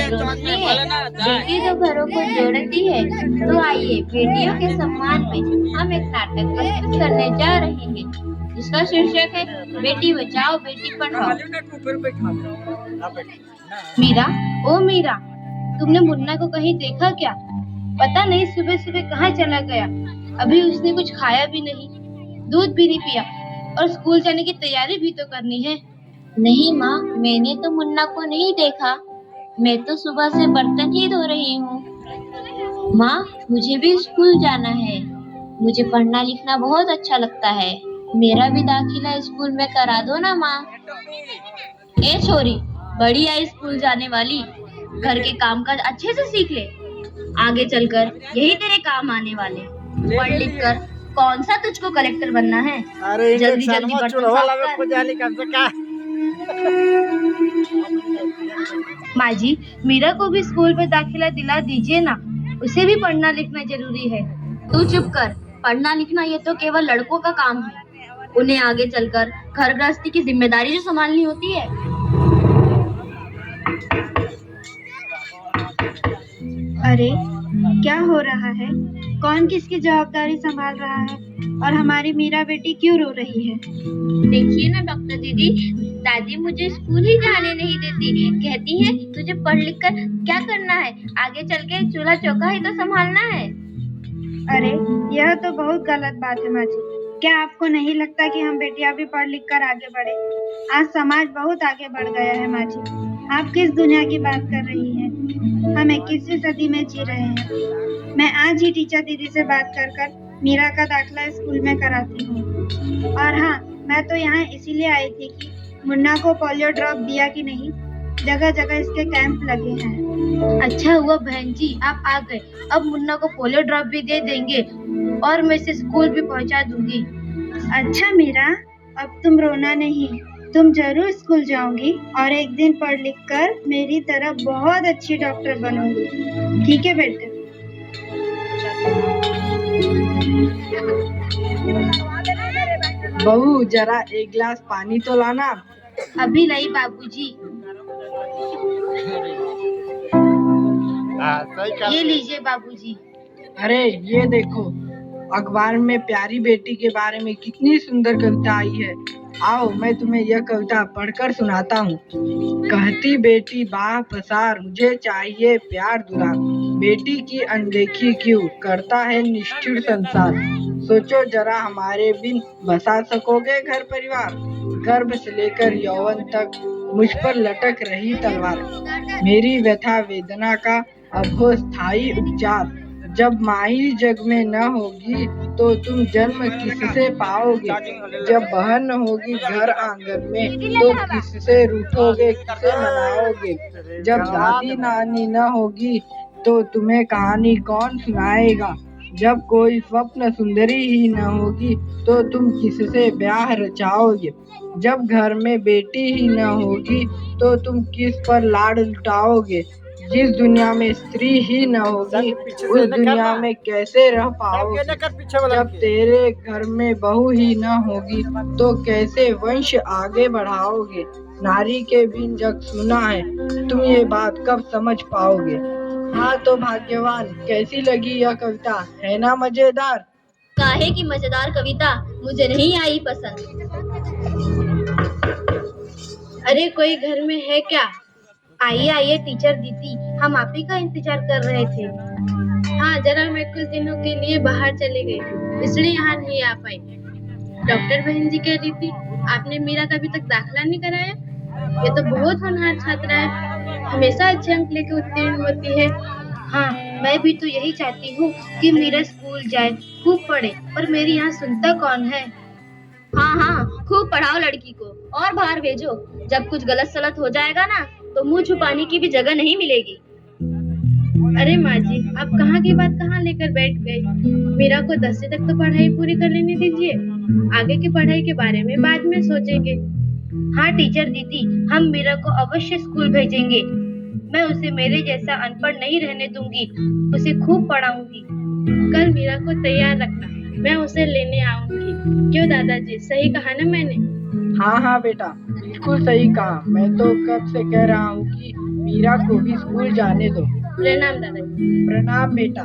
रोकनी है। बेटी तो घरों को जोड़ती है। तो आइए बेटियों के सम्मान में हम एक नाटक प्रस्तुत करने जा रहे हैं जिसका शीर्षक है बेटी बचाओ बेटी पढ़ाओ। मीरा, ओ मीरा, तुमने मुन्ना को कहीं देखा क्या? पता नहीं सुबह सुबह कहाँ चला गया। अभी उसने कुछ खाया भी नहीं, दूध भी नहीं पिया और स्कूल जाने की तैयारी भी तो करनी है। नहीं माँ, मैंने तो मुन्ना को नहीं देखा। मैं तो सुबह से बर्तन ही धो रही हूँ। माँ, मुझे भी स्कूल जाना है। मुझे पढ़ना लिखना बहुत अच्छा लगता है। मेरा भी दाखिला स्कूल में करा दो ना माँ। ए छोरी, बड़ी आई स्कूल जाने वाली, घर के काम काज अच्छे से सीख ले। आगे चलकर यही तेरे काम आने वाले। पढ़ लिख कर कौन सा तुझको कलेक्टर बनना है? जल्दी जल्दी बर्तन साफ कर। माँ जी, मीरा को भी स्कूल में दाखिला दिला दीजिए ना। उसे भी पढ़ना लिखना जरूरी है। तू चुप कर। पढ़ना लिखना ये तो केवल लड़कों का काम है। उन्हें आगे चलकर घर गृहस्थी की जिम्मेदारी जो संभालनी होती है। अरे, क्या हो रहा है? कौन किसकी जवाबदारी संभाल रहा है? और हमारी मीरा बेटी क्यों रो रही है? देखिए ना डॉक्टर दीदी, दादी मुझे स्कूल ही जाने नहीं देती। कहती है तुझे पढ़ लिख कर क्या करना है, आगे चल के चूल्हा चौका ही तो संभालना है। अरे, यह तो बहुत गलत बात है माँ जी। क्या आपको नहीं लगता कि हम बेटियां भी पढ़ लिख कर आगे बढ़े? आज समाज बहुत आगे बढ़ गया है माँ जी। आप किस दुनिया की बात कर रही हैं? हम 21वीं सदी में जी रहे हैं। मैं आज ही टीचर दीदी से बात कर मीरा का दाखिला स्कूल में कराती हूँ। और हाँ, मैं तो यहाँ इसीलिए आई थी कि मुन्ना को पोलियो ड्रॉप दिया कि नहीं। जगह जगह इसके कैंप लगे हैं। अच्छा हुआ बहन जी आप आ गए। अब मुन्ना को पोलियो ड्रॉप भी दे देंगे और मैं इसे स्कूल भी पहुंचा दूंगी। अच्छा मीरा, अब तुम रोना नहीं। तुम जरूर स्कूल जाओगी और एक दिन पढ़ लिख कर मेरी तरह बहुत अच्छी डॉक्टर बनोगी। ठीक है बेटा? बहू, जरा एक गिलास पानी तो लाना। अभी लाई बाबूजी। ये लीजिए बाबूजी। अरे ये देखो, अखबार में प्यारी बेटी के बारे में कितनी सुंदर कविता आई है। आओ मैं तुम्हें यह कविता पढ़कर सुनाता हूँ। कहती बेटी बाह पसार, मुझे चाहिए प्यार दुलार। बेटी की अनदेखी क्यों करता है निष्ठुर संसार। सोचो जरा हमारे बिन बसा सकोगे घर परिवार। गर्भ से लेकर यौवन तक मुझ पर लटक रही तलवार। मेरी व्यथा वेदना का अब हो स्थायी उपचार। जब माँ ही जग में न होगी तो तुम जन्म किससे पाओगे। जब बहन न होगी घर आंगन में तो किससे रूठोगे, किसे मनाओगे। जब दादी नानी न होगी तो तुम्हें कहानी कौन सुनाएगा। जब कोई स्वप्न सुंदरी ही न होगी तो तुम किससे ब्याह रचाओगे। जब घर में बेटी ही न होगी तो तुम किस पर लाड लुटाओगे। जिस दुनिया में स्त्री ही न होगी उस दुनिया में कैसे रह पाओगे। जब तेरे घर में बहू ही न होगी तो कैसे वंश आगे बढ़ाओगे। नारी के बिन जग सुना है, तुम ये बात कब समझ पाओगे। हाँ तो भाग्यवान, कैसी लगी यह कविता, है ना मजेदार? काहे की मजेदार कविता, मुझे नहीं आई पसंद। अरे कोई घर में है क्या? आइए आइए टीचर दीदी, हम आप ही का इंतजार कर रहे थे। हाँ, जरा मैं कुछ दिनों के लिए बाहर चले गई, इसलिए यहाँ नहीं आ पाई। डॉक्टर बहन जी कह रही थी आपने मीरा का अभी तक दाखिला नहीं कराया। ये तो बहुत होनहार छात्रा है, हमेशा अच्छे अंक लेके उत्तीर्ण होती है। हाँ, मैं भी तो यही चाहती हूँ कि मीरा स्कूल जाए, खूब पढ़े, पर मेरी यहाँ सुनता कौन है। हाँ हाँ, खूब पढ़ाओ लड़की को और बाहर भेजो। जब कुछ गलत सलत हो जाएगा ना तो मुंह छुपाने की भी जगह नहीं मिलेगी। अरे माँ जी, आप कहाँ की बात कहाँ लेकर बैठ गए। मीरा को 10वीं तक तो पढ़ाई पूरी कर लेने दीजिए, आगे की पढ़ाई के बारे में बाद में सोचेंगे। हाँ टीचर दीदी, हम मीरा को अवश्य स्कूल भेजेंगे। मैं उसे मेरे जैसा अनपढ़ नहीं रहने दूंगी, उसे खूब पढ़ाऊंगी। कल मीरा को तैयार रखना, मैं उसे लेने आऊंगी। क्यों दादाजी, सही कहा ना मैंने? हाँ हाँ बेटा, बिल्कुल सही कहा। मैं तो कब से कह रहा हूँ कि मीरा को भी स्कूल जाने दो। प्रणाम दादाजी। प्रणाम बेटा।